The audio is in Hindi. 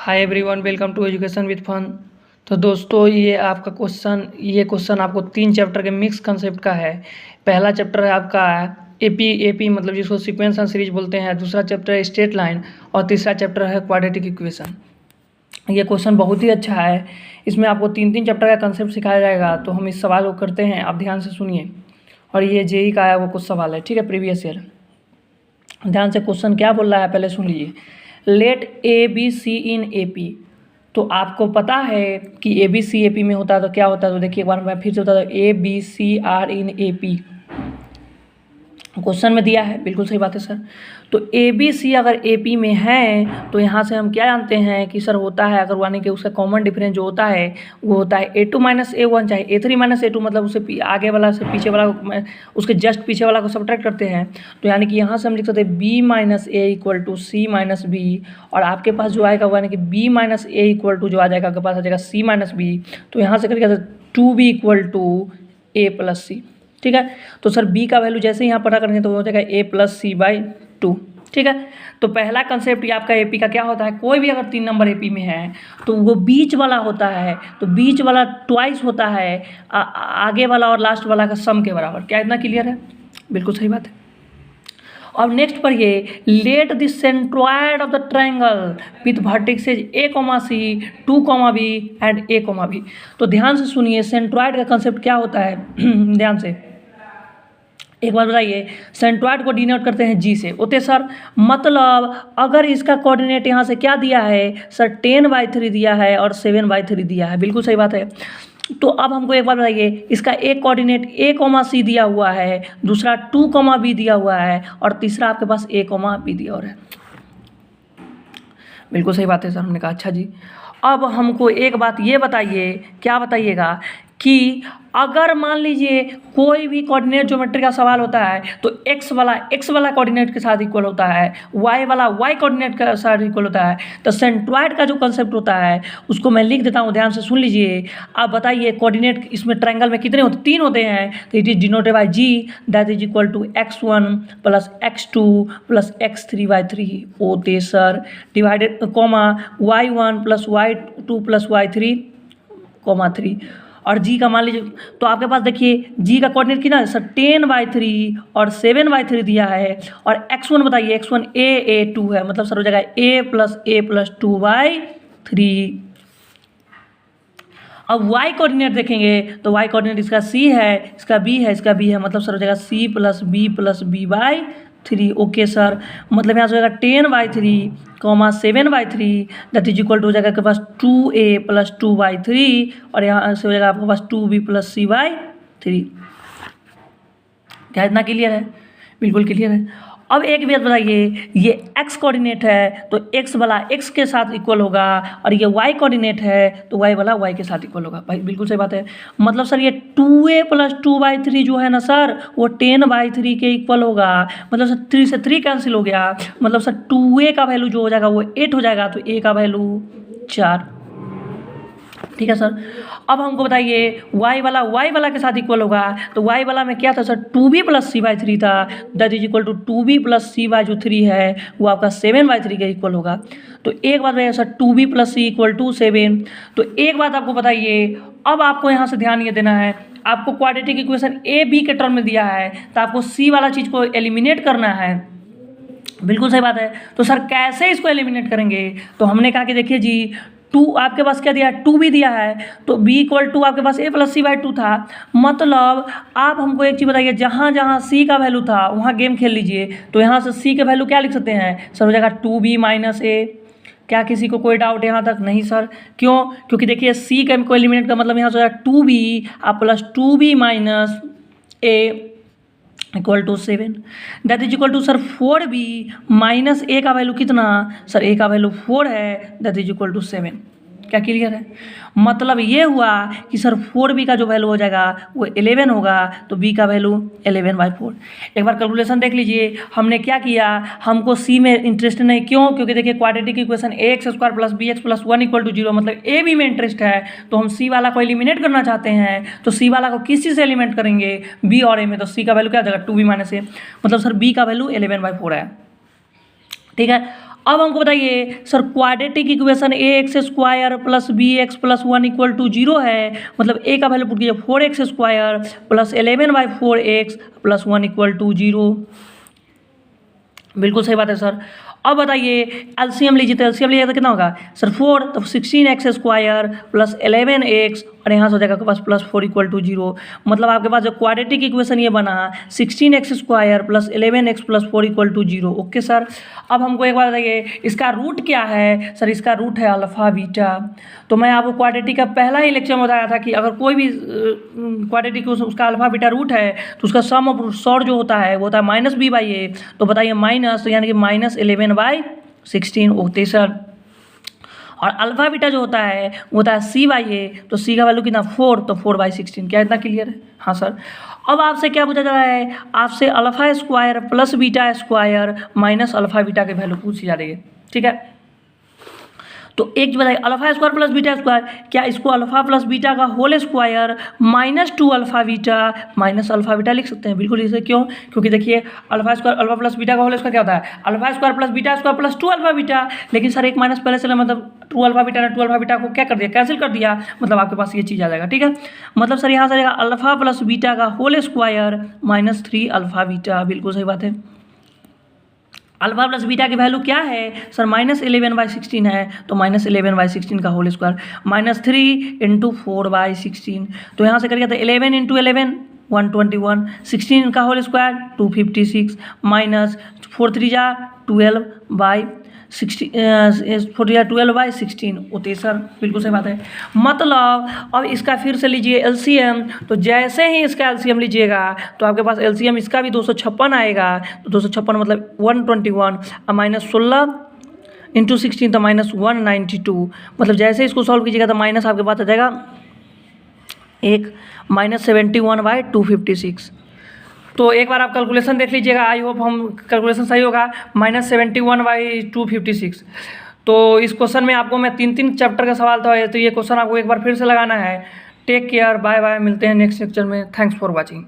Hi everyone, welcome to education with fun. तो दोस्तों, ये क्वेश्चन आपको 3 चैप्टर के मिक्स कंसेप्ट का है। पहला चैप्टर है आपका एपी मतलब जिसको सीक्वेंस एंड सीरीज बोलते हैं। दूसरा चैप्टर है स्ट्रेट लाइन और तीसरा चैप्टर है क्वाड्रेटिक इक्वेशन। ये क्वेश्चन बहुत ही अच्छा है। इसमें आपको 3 चैप्टर का कंसेप्ट सिखाया जाएगा। तो हम इस सवाल को करते हैं, आप ध्यान से सुनिए। और ये जेई का है वो कुछ सवाल है, ठीक है, प्रीवियस ईयर। ध्यान से क्वेश्चन क्या बोल रहा है पहले सुन लीजिए। Let a b c in A P. तो आपको पता है कि ए बी सी ए पी में होता है तो क्या होता है। तो देखिए एक बार मैं फिर से बता दूँ, a b c are in A P question में दिया है। बिल्कुल सही बात है सर। तो ए बी सी अगर ए पी में है तो यहाँ से हम क्या जानते हैं कि सर होता है, अगर यानी कि उसका कॉमन डिफरेंस जो होता है वो होता है A2 माइनस A1 चाहे A3 माइनस A2, मतलब उसे आगे वाला से पीछे वाला, उसके जस्ट पीछे वाला को सब्ट्रैक्ट करते हैं। तो यानी कि यहाँ से हम लिख सकते हैं B minus a equal to c minus b. और आपके पास जो आएगा वो यानी कि B minus a equal to जो आ जाएगा आपके पास आ जाएगा C माइनस बी। तो यहाँ से करके 2B equal to A plus C. ठीक है। तो सर B का वैल्यू जैसे ही यहाँ पता करेंगे तो हो जाएगा A प्लस सी बाई 2। ठीक है। तो पहला कंसेप्ट ये आपका एपी का क्या होता है, कोई भी अगर 3 नंबर एपी में है तो वो बीच वाला होता है। तो बीच वाला ट्वाइस होता है आगे वाला और लास्ट वाला का सम के बराबर। क्या इतना क्लियर है? बिल्कुल सही बात है। और नेक्स्ट पर ये let the centroid of the triangle with vertices A, C, 2, B and A, B। तो ध्यान से सुनिए, सेंट्रॉयड का कंसेप्ट क्या होता है ध्यान से एक बार बताइए। सेंट्रॉयड को डिनोट करते हैं G से। ओके सर, मतलब अगर इसका कोऑर्डिनेट यहाँ से क्या दिया है सर, 10/3 दिया है और 7/3 दिया है। बिल्कुल सही बात है। तो अब हमको एक बार बताइए, इसका एक कोऑर्डिनेट A, C दिया हुआ है, दूसरा 2, B दिया हुआ है और तीसरा आपके पास A, B दिया हुआ है। बिल्कुल सही बात है सर, हमने कहा अच्छा जी। अब हमको एक बात ये बताइए, क्या बताइएगा कि अगर मान लीजिए कोई भी कोऑर्डिनेट ज्योमेट्री का सवाल होता है तो x वाला कोऑर्डिनेट के साथ इक्वल होता है, y वाला y कोऑर्डिनेट के साथ इक्वल होता है। तो सेंट्रॉयड का जो कंसेप्ट होता है उसको मैं लिख देता हूँ, ध्यान से सुन लीजिए। आप बताइए कोऑर्डिनेट इसमें ट्रायंगल में कितने होते? 3 होते हैं। तो it is denoted by g that is equal to x1 plus x2 plus x3/3 होते sir, divided y1 plus y2 plus y3, 3 और जी का मान लीजिए। तो आपके पास देखिए जी का कोऑर्डिनेट कितना है सर, 10/3 और 7/3 दिया है। और x1 बताइए, x1 A2 है, मतलब सर हो जाएगा A प्लस 2/3। अब y कोऑर्डिनेट देखेंगे तो y कोऑर्डिनेट इसका C है, इसका B है, इसका B है, मतलब सर हो जाएगा C plus B/3। Okay sir, मतलब यहाँ से हो जाएगा 10/3, 7/3 दैट इज इक्वल टू हो जाएगा आपके पास 2A प्लस 2/3 और यहाँ से हो जाएगा आपके पास 2B प्लस C/3। क्या इतना क्लियर है? बिल्कुल क्लियर है। अब एक बात बताइए, ये x कोऑर्डिनेट है तो x वाला x के साथ इक्वल होगा और ये y कोऑर्डिनेट है तो y वाला y के साथ इक्वल होगा। भाई बिल्कुल सही बात है। मतलब सर ये 2A प्लस 2/3 जो है ना सर, वो 10/3 के इक्वल होगा। मतलब सर 3 से 3 कैंसिल हो गया, मतलब सर 2A का वैल्यू जो हो जाएगा वो 8 हो जाएगा, तो A का वैल्यू 4। ठीक है सर। अब हमको बताइए y वाला के साथ इक्वल होगा। तो y वाला में क्या था सर, 2B प्लस C/3 था, that is equal to 2B plus C/3 है वो आपका 7/3 के इक्वल होगा। तो एक बात बताइए sir, 2B plus C equal to 7। तो एक बात आपको बताइए, अब आपको यहाँ से ध्यान ये देना है, आपको क्वाड्रेटिक इक्वेशन A, B के टर्म में दिया है तो आपको C वाला चीज़ को एलिमिनेट करना है। बिल्कुल सही बात है। तो सर कैसे इसको एलिमिनेट करेंगे? तो हमने कहा कि देखिए जी, 2 आपके पास क्या दिया है, 2 भी दिया है, तो B इक्वल टू आपके पास A प्लस C/2 था। मतलब आप हमको एक चीज़ बताइए, जहाँ जहाँ C का वैल्यू था वहाँ गेम खेल लीजिए। तो यहाँ से C का वैल्यू क्या लिख सकते हैं सर, हो जाएगा 2B माइनस A। क्या किसी को कोई डाउट यहाँ तक? नहीं सर। क्यों? क्योंकि देखिए C का को एलिमिनेट का मतलब यहाँ से हो जाएगा 2B आप plus 2B minus A equal to 7 that is equal to sir 4B minus A का वैल्यू कितना सर, A का वैल्यू 4 है, दैट इज इक्वल टू 7। क्या क्लियर है? मतलब ये हुआ कि सर 4B का जो वैल्यू हो जाएगा वो 11 होगा, तो B का वैल्यू 11/4। एक बार कैलकुलेशन देख लीजिए, हमने क्या किया, हमको C में इंटरेस्ट नहीं। क्यों? क्योंकि देखिए quadratic equation ax² plus bx plus 1 equal to 0, मतलब A, B में इंटरेस्ट है। तो हम C वाला को एलिमिनेट करना चाहते हैं, तो C वाला को किस चीज़ से एलिमिनेट करेंगे, B और A में। तो C का वैल्यू क्या हो जाएगा, 2B माइनस A, मतलब सर B का वैल्यू 11/4 है। ठीक है। अब हमको बताइए sir quadratic equation a x square plus b x plus 1 equal to 0 है, मतलब ए का वैल्यू पुट कीजिए 4x square plus 11/4x plus 1 equal to 0। बिल्कुल सही बात है सर। अब बताइए एलसीएम लीजिए, तो एलसीएम लीजिए तो कितना होगा सर 4, तो 16x स्क्वायर प्लस 11x और यहाँ से हो जाएगा आपके पास प्लस 4 इक्वल टू 0। मतलब आपके पास जो क्वाड्रेटिक इक्वेशन ये बना 16x square plus 11x plus 4 equal to 0। Okay sir. अब हमको एक बार बताइए इसका रूट क्या है सर, इसका रूट है अल्फ़ा बीटा। तो मैं आपको क्वाड्रेटिक का पहला ही लेक्चर में बताया था कि अगर कोई भी क्वाड्रेटिक उसका अल्फ़ा बीटा रूट है तो उसका सम ऑफ सॉर जो होता है वो होता है -b/a। तो बताइए माइनस यानी कि -11/16 होते सर। और अल्फ़ा बीटा जो होता है वो होता है c/a, तो c का वैल्यू कितना 4, तो 4/16। क्या इतना क्लियर है? हाँ सर। अब आपसे क्या पूछा जा रहा है, आपसे alpha square plus beta square minus alpha beta के वैल्यू पूछी जा रही है। ठीक है, तो एक बताइए alpha square plus beta square, क्या इसको अल्फ़ा प्लस बीटा का whole square -2 alpha beta minus alpha beta लिख सकते हैं? बिल्कुल इसे क्यों? क्योंकि देखिए alpha square alpha plus beta का होल स्क्वायर क्या होता है, alpha square plus beta square plus 2 alpha beta. लेकिन सर एक माइनस पहले से मतलब 2 अल्फ़ा बीटा ने 2 अल्फ़ा बीटा को क्या कर दिया, कैंसिल कर दिया, मतलब आपके पास ये चीज़ आ जाएगा। ठीक है, मतलब सर यहाँ से आएगा अल्फ़ा प्लस बीटा का होल स्क्वायर -3 अल्फ़ा बीटा। बिल्कुल सही बात है। अल्फ़ा प्लस बीटा की वैल्यू क्या है सर, -11/16 है, तो -11/16 का होल स्क्वायर -3 × 4/16। तो यहाँ से करिए तो 11 × 11 121, 16 का होल स्क्वायर 256 माइनस 4 3 जा 12/16 होते सर। बिल्कुल सही बात है। मतलब अब इसका फिर से लीजिए एलसीएम, तो जैसे ही इसका एलसीएम लीजिएगा तो आपके पास एलसीएम इसका भी 256 आएगा। तो 256 मतलब 121 माइनस 16 × 16 तो -192। मतलब जैसे इसको सॉल्व कीजिएगा तो माइनस आपके पास आ जाएगा एक -71/256। तो एक बार आप कैलकुलेशन देख लीजिएगा, आई होप हम कैलकुलेशन सही होगा। -71/256। तो इस क्वेश्चन में आपको मैं 3 चैप्टर का सवाल था, तो ये क्वेश्चन आपको एक बार फिर से लगाना है। टेक केयर, बाय बाय, मिलते हैं नेक्स्ट लेक्चर में। Thanks for watching.